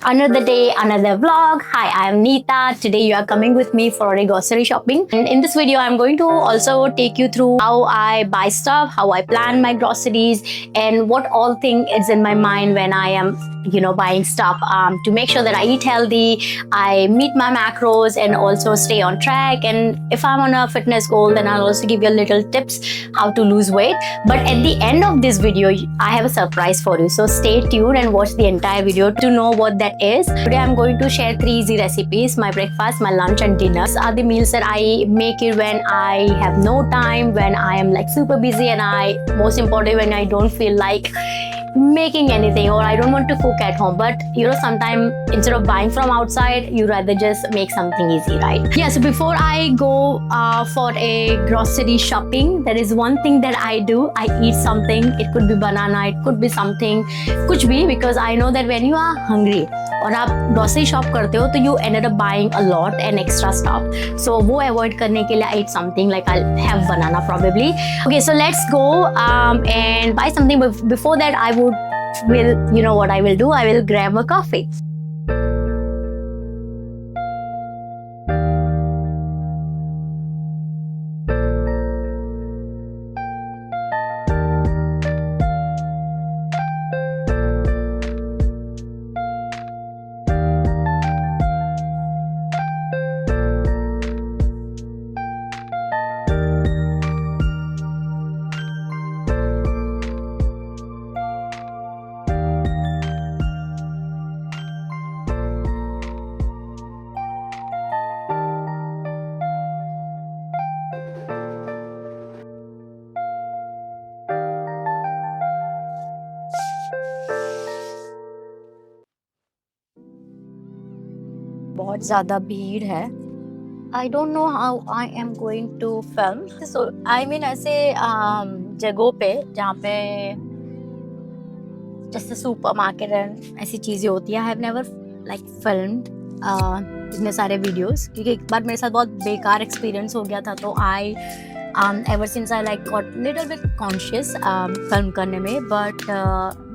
Another day, another vlog. Hi, I'm Neeta. Today you are coming with me for a grocery shopping. And in this video, I'm going to also take you through how I buy stuff, how I plan my groceries, and what all thing is in my mind when I am, buying stuff to make sure that I eat healthy, I meet my macros, and also stay on track. And if I'm on a fitness goal, then I'll also give you a little tips how to lose weight. But at the end of this video, I have a surprise for you. So stay tuned and watch the entire video to know what that is. Today I'm going to share 3 easy recipes: my breakfast, my lunch, and dinner. These are the meals that I make it when I have no time, when I am like super busy, and most importantly, when I don't feel like making anything or I don't want to cook at home. But sometimes instead of buying from outside, you rather just make something easy, right? Yeah, so before I go for a grocery shopping, there is one thing that I do. I eat something. It could be banana, it could be something, कुछ भी, because I know that when you are hungry और आप grocery shop करते हो तो you ended up buying a lot and extra stuff. So वो avoid करने के लिए I eat something like I'll have banana probably. Okay, so let's go and buy something. But before that, what I will do? I will grab a coffee. बहुत ज़्यादा भीड़ है. I don't know how I am going to film. So I mean ऐसे जगहों पे जहाँ पे जैसे सुपर मार्केट एंड ऐसी चीज़ें होती है, I have never like filmed इतने सारे वीडियोस, क्योंकि एक बार मेरे साथ बहुत बेकार एक्सपीरियंस हो गया था. तो ever since I like got little bit conscious film करने में,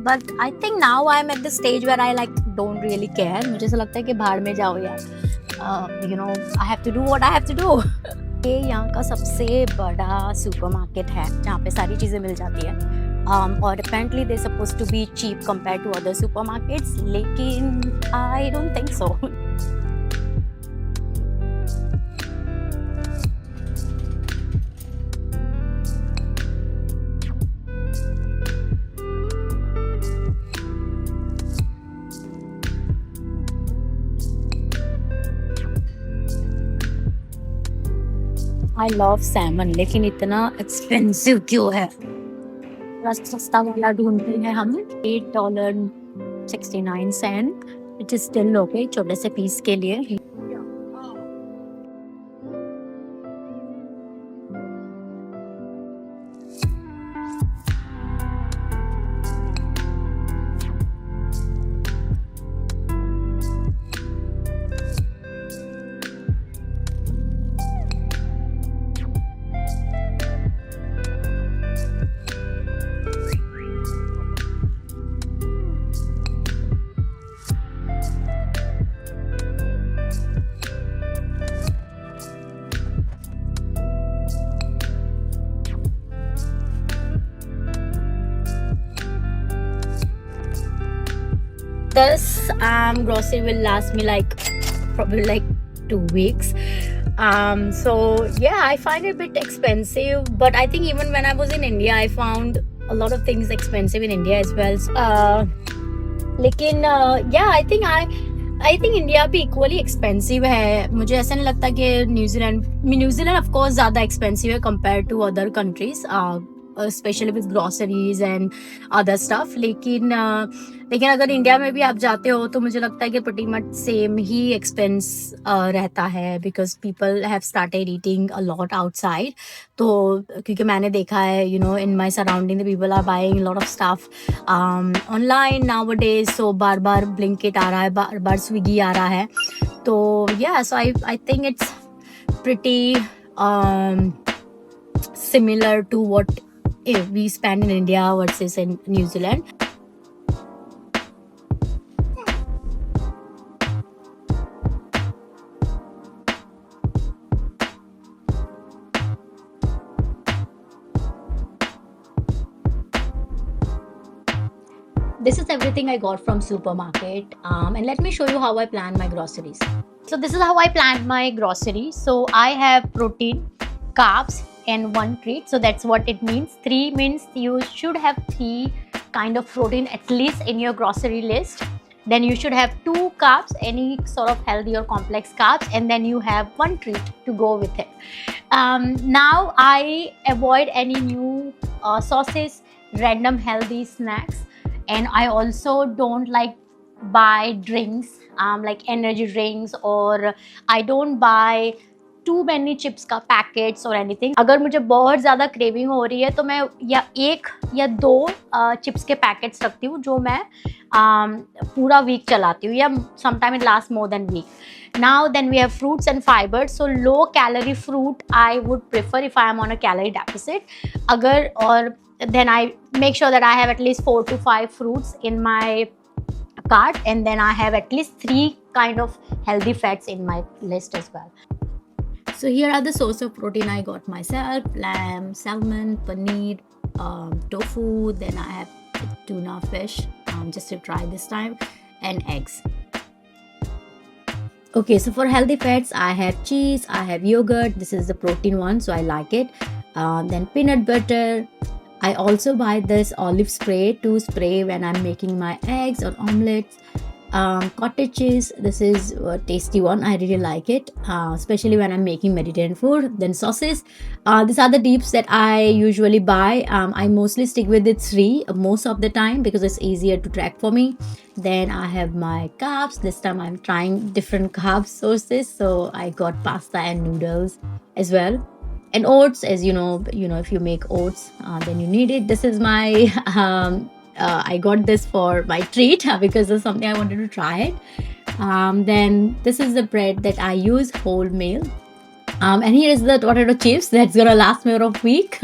but I think now I'm at the stage where I like don't really care. मुझे ऐसा लगता है कि भाड़ में जाओ यार. I have to do what I have to do. ये यहाँ का सबसे बड़ा सुपरमार्केट है जहाँ पे सारी चीज़ें मिल जाती है. और apparently they're supposed to be cheap compared to other supermarkets, लेकिन I don't think so. I love salmon, लेकिन इतना एक्सपेंसिव क्यों है? सस्ता वाला ढूंढते हैं हम. $8.69, which is still okay छोटे से पीस के लिए. This grocery will last me probably 2 weeks. So yeah, I find it a bit expensive, but I think even when I was in India, I found a lot of things expensive in India as well. लेकिन yeah, I think India भी equally expensive है. मुझे ऐसा नहीं लगता कि New Zealand of course ज़्यादा expensive है compared to other countries, especially with groceries and other stuff. लेकिन अगर इंडिया में भी आप जाते हो तो मुझे लगता है कि pretty much same ही expense रहता है, because people have started eating a lot outside. तो क्योंकि मैंने देखा है, in my surrounding the people are buying a lot of stuff online nowadays. So bar bar Blinkit आ रहा है, बार बार Swiggy आ रहा है. तो yeah, so I think it's pretty similar to what we spend in India versus in New Zealand. this is everything I got from supermarket. And let me show you how I plan my groceries. So this is how I plan my groceries. So I have protein, carbs, and one treat. So that's what it means. 3 means you should have 3 kind of protein at least in your grocery list. Then you should have 2 carbs, any sort of healthy or complex carbs, and then you have 1 treat to go with it. Now I avoid any new sauces, random healthy snacks, and I also don't like buy drinks like energy drinks, or I don't buy too many chips का packets और anything. अगर मुझे बहुत ज़्यादा craving हो रही है तो मैं या 1 या 2 चिप्स के पैकेट्स रखती हूँ जो मैं पूरा वीक चलाती हूँ, या sometime it last more than week. Now then we have fruits and fibers. So low calorie fruit I would prefer if I am on a calorie deficit. अगर और then I make sure that I have at least 4 to 5 fruits in my cart, and then I have at least 3 kind of healthy fats in my list as well. So here are the source of protein I got myself: lamb, salmon, paneer, tofu. Then I have tuna fish, just to try this time, and eggs. Okay, so for healthy fats, I have cheese, I have yogurt. This is the protein one, so I like it. Then peanut butter. I also buy this olive spray to spray when I'm making my eggs or omelets. Cottage cheese. This is a tasty one. I really like it, especially when I'm making Mediterranean food. Then sauces. These are the dips that I usually buy. I mostly stick with the 3 most of the time because it's easier to track for me. Then I have my carbs. This time I'm trying different carb sources, so I got pasta and noodles as well. And oats, as you know, if you make oats, then you need it. This is my I got this for my treat because it's something I wanted to try it. Then this is the bread that I use, wholemeal. And here is the potato chips that's gonna last me for a week.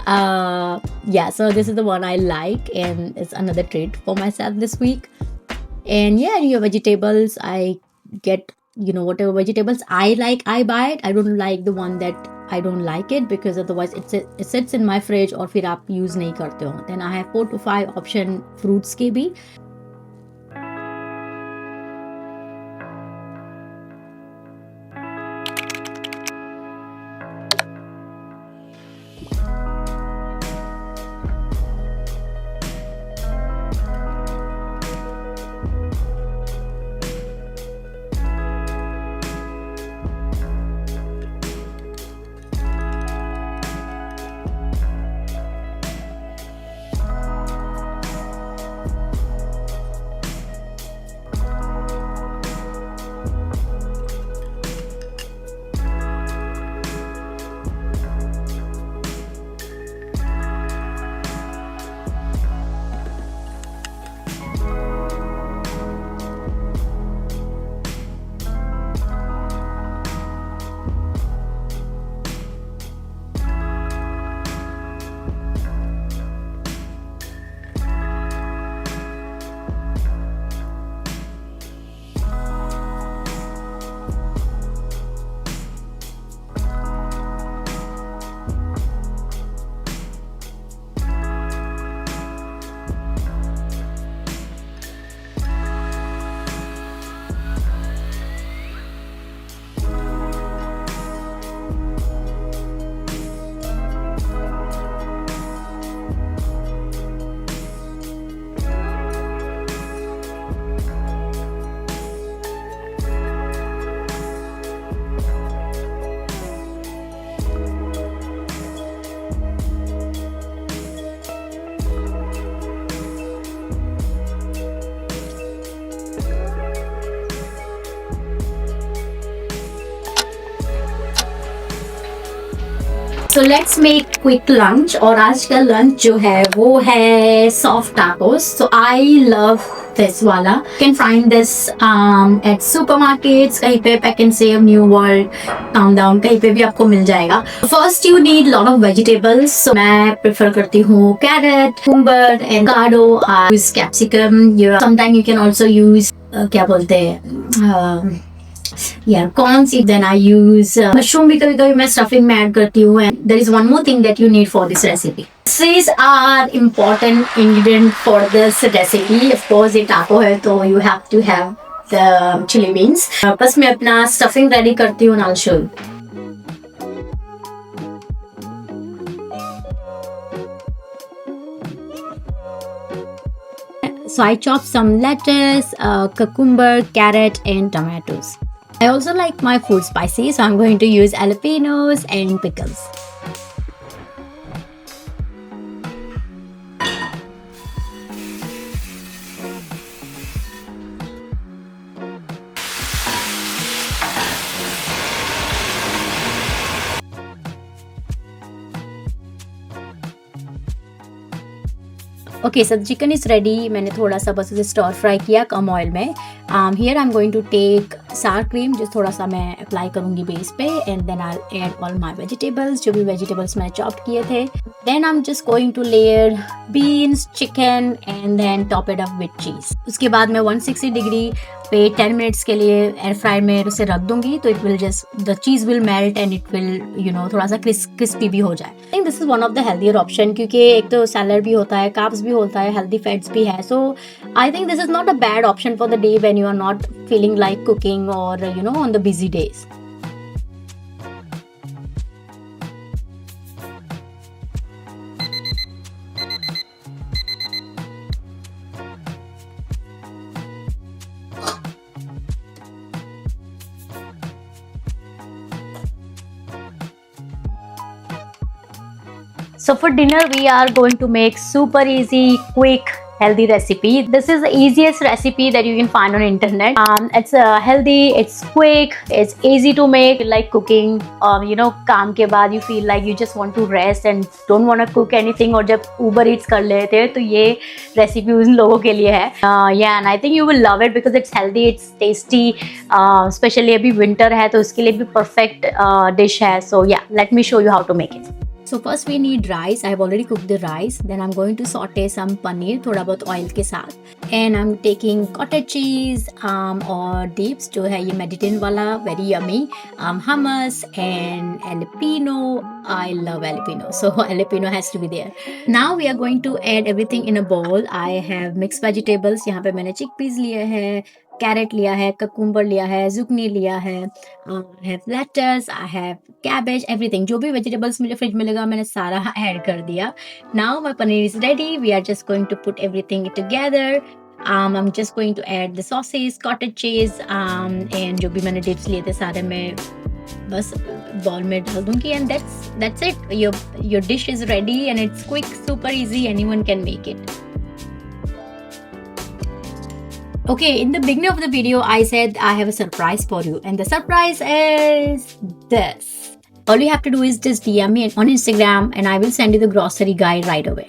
Yeah, so this is the one I like, and it's another treat for myself this week. And yeah, your vegetables, I get, whatever vegetables I like, I buy it. I don't like the one that I don't like it, because otherwise it sits in my fridge और फिर आप use नहीं करते हो. Then I have 4 to 5 option fruits के भी. So let's make quick lunch. और आज का lunch जो है वो है soft tacos. So I love this वाला. You can find this at supermarkets. कहीं पे Pack and Save, New World, Countdown, कहीं पे भी आपको मिल जाएगा. First you need lot of vegetables. So मैं prefer करती हूँ carrot, cucumber, avocado. I use capsicum. Sometimes you can also use क्या बोलते हैं corns. Then I use mushroom भी कभी कभी मैं stuffing में add करती हूँ. And there is one more thing that you need for this recipe. This Spices are important ingredient for this recipe. Of course, ये taco है तो you have to have the chili beans. बस मैं अपना stuffing ready करती हूँ and I'll show you. So I chopped some lettuce, cucumber, carrot and tomatoes. I also like my food spicy, so I'm going to use jalapenos and pickles. Okay, so the chicken is ready. मैंने थोड़ा सा बस उसे stir fry किया कम oil में. Here I'm going to take sour cream, जो थोड़ा सा मैं अप्लाई करूँगी बेस पे, and then I'll add all my vegetables, जो भी vegetables मैंने चॉप किए थे. Then I'm just going to layer beans, chicken, and then top it up with cheese. उसके बाद मैं 160 डिग्री पे 10 मिनट्स के लिए एयर फ्रायर में उसे रख दूंगी, तो इट विल जस्ट द चीज will melt and it will थोड़ा सा क्रिस्पी भी हो जाए. आई think this is one of the healthier option, क्योंकि एक तो सैलड भी होता है, कार्ब्स भी होता है, हेल्दी फैट्स भी है. So I think this is not a bad option for the day when you are not feeling like cooking or on the busy days. So for dinner we are going to make super easy, quick, healthy recipe. This is the easiest recipe that you can find on internet. It's healthy, it's quick, it's easy to make. Like cooking, काम के बाद you feel like you just want to rest and don't want to cook anything, और जब Uber Eats कर लेते हैं तो ये recipe उन लोगों के लिए है. Yeah, and I think you will love it because it's healthy, it's tasty. Especially अभी winter है तो उसके लिए भी perfect dish है. So yeah, let me show you how to make it. So first we need rice. I have already cooked the rice. Then I'm going to saute some paneer थोड़ा बहुत oil के साथ. And I'm taking cottage cheese और dips जो है ये Mediterranean वाला, very yummy. Hummus and jalapeno. I love jalapeno, so jalapeno has to be there. Now we are going to add everything in a bowl. I have mixed vegetables. यहाँ पे मैंने chickpeas लिए हैं, carat लिया है, cucumber लिया है, जुकनी लिया है, I have lettuce, I have cabbage, everything. जो भी vegetables मुझे फ्रिज में लगा मैंने सारा ऐड कर दिया. Now my paneer is ready. We are just going to put everything together. I'm just going to add the sauces, cottage cheese, and जो भी मैंने dips लिए थे सारे मैं बस बॉल में डाल दूंगी, and that's it. Your dish is ready and it's quick, super easy. Anyone can make it. Okay, in the beginning of the video, I said I have a surprise for you, and the surprise is this. All you have to do is just DM me on Instagram, and I will send you the grocery guide right away.